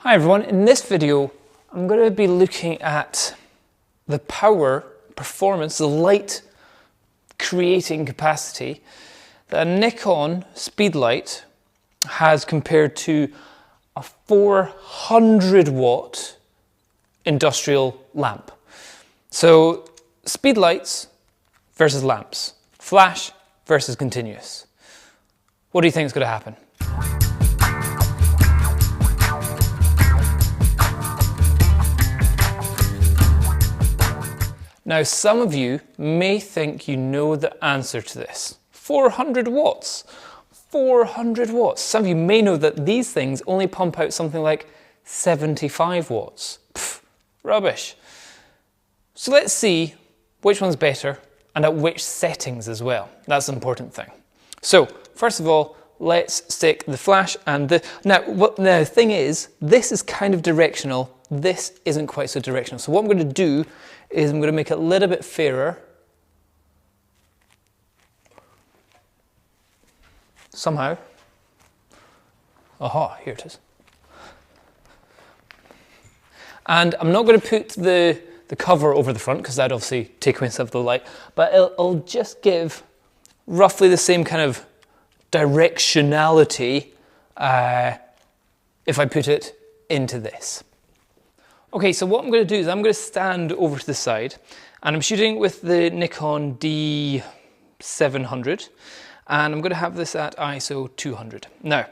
Hi everyone, in this video I'm going to be looking at the power, performance, the light creating capacity that a Nikon Speedlight has compared to a 400 watt industrial lamp. So speedlights versus lamps, flash versus continuous. What do you think is going to happen? Now, some of you may think you know the answer to this. 400 watts. 400 watts. Some of you may know that these things only pump out something like 75 watts. Pfft, rubbish. So let's see which one's better and at which settings as well. That's the important thing. So, first of all, let's stick the flash and the... Now, the thing is, this is kind of directional. This isn't quite so directional. So what I'm going to do is I'm going to make it a little bit fairer. Somehow. Aha, here it is. And I'm not going to put the cover over the front because that'd obviously take away some of the light, but it'll just give roughly the same kind of directionality if I put it into this. Okay, so what I'm going to do is I'm going to stand over to the side and I'm shooting with the Nikon D700 and I'm going to have this at ISO 200. Now,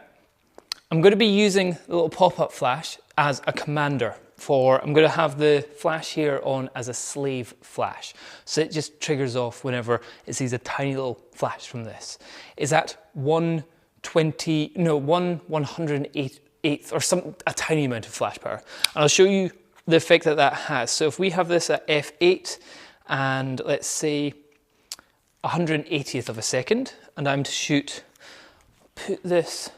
I'm going to be using the little pop-up flash as a commander I'm going to have the flash here on as a slave flash. So it just triggers off whenever it sees a tiny little flash from this. It's at 1/108th or a tiny amount of flash power. And I'll show you the effect that has. So if we have this at f8 and let's say 180th of a second, and I'm to put this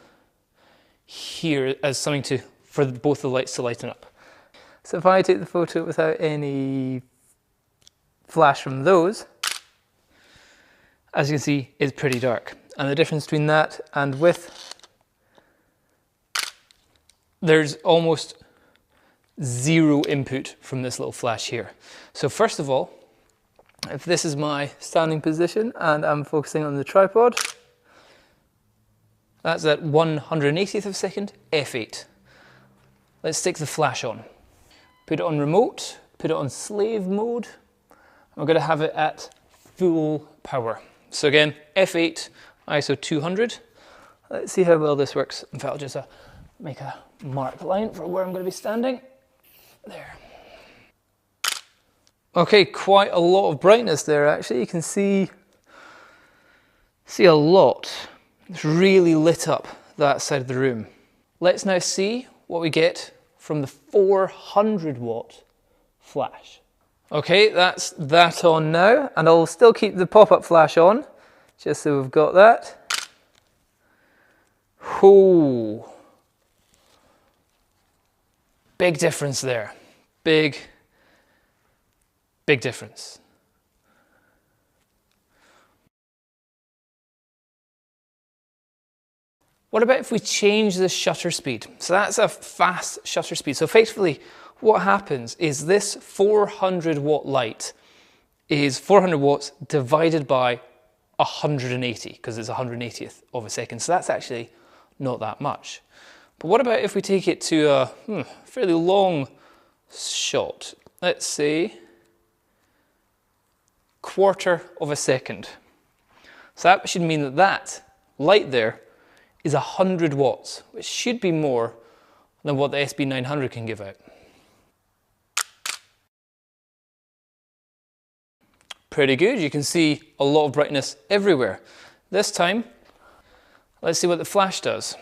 here as something for both the lights to lighten up. So if I take the photo without any flash from those, as you can see, it's pretty dark. And the difference between that and with, there's almost zero input from this little flash here. So first of all, if this is my standing position and I'm focusing on the tripod, that's at 180th of a second, f8. Let's stick the flash on. Put it on remote, put it on slave mode. I'm going to have it at full power. So again, f8, ISO 200. Let's see how well this works. In fact, I'll just make a marked line for where I'm going to be standing. There. Okay, quite a lot of brightness there actually. You can see a lot. It's really lit up that side of the room. Let's now see what we get from the 400 watt flash. Okay, that's that on now, and I'll still keep the pop-up flash on, just so we've got that. Whoo! Big difference there. Big difference. What about if we change the shutter speed? So that's a fast shutter speed. So effectively, what happens is this 400 watt light is 400 watts divided by 180, because it's 180th of a second. So that's actually not that much. But what about if we take it to a fairly long shot? Let's say 1/4 of a second. So that should mean that light there is 100 watts, which should be more than what the SB900 can give out. Pretty good, you can see a lot of brightness everywhere. This time, let's see what the flash does.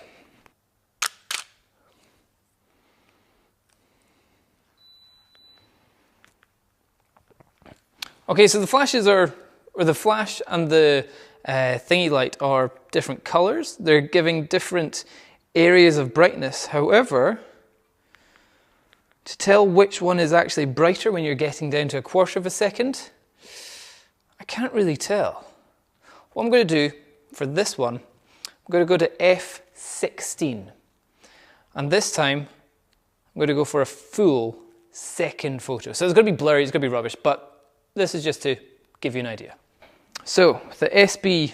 Okay, so the flashes the flash and the thingy light are different colors. They're giving different areas of brightness. However, to tell which one is actually brighter when you're getting down to 1/4 of a second, I can't really tell. What I'm going to do for this one, I'm going to go to f16. And this time, I'm going to go for a full second photo. So it's going to be blurry, it's going to be rubbish, but this is just to give you an idea. So the SB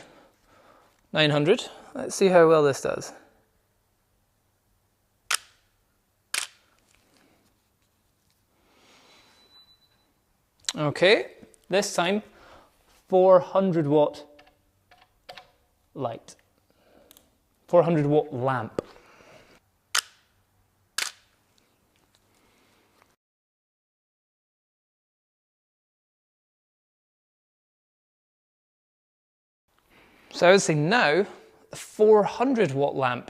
900, let's see how well this does. Okay, this time 400 watt light, 400 watt lamp. So I would say now the 400 watt lamp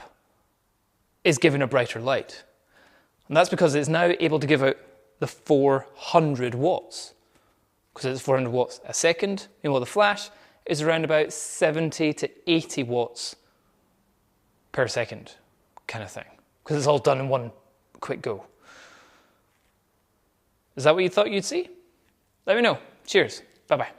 is giving a brighter light. And that's because it's now able to give out the 400 watts. Because it's 400 watts a second. Meanwhile, the flash is around about 70 to 80 watts per second kind of thing. Because it's all done in one quick go. Is that what you thought you'd see? Let me know. Cheers. Bye-bye.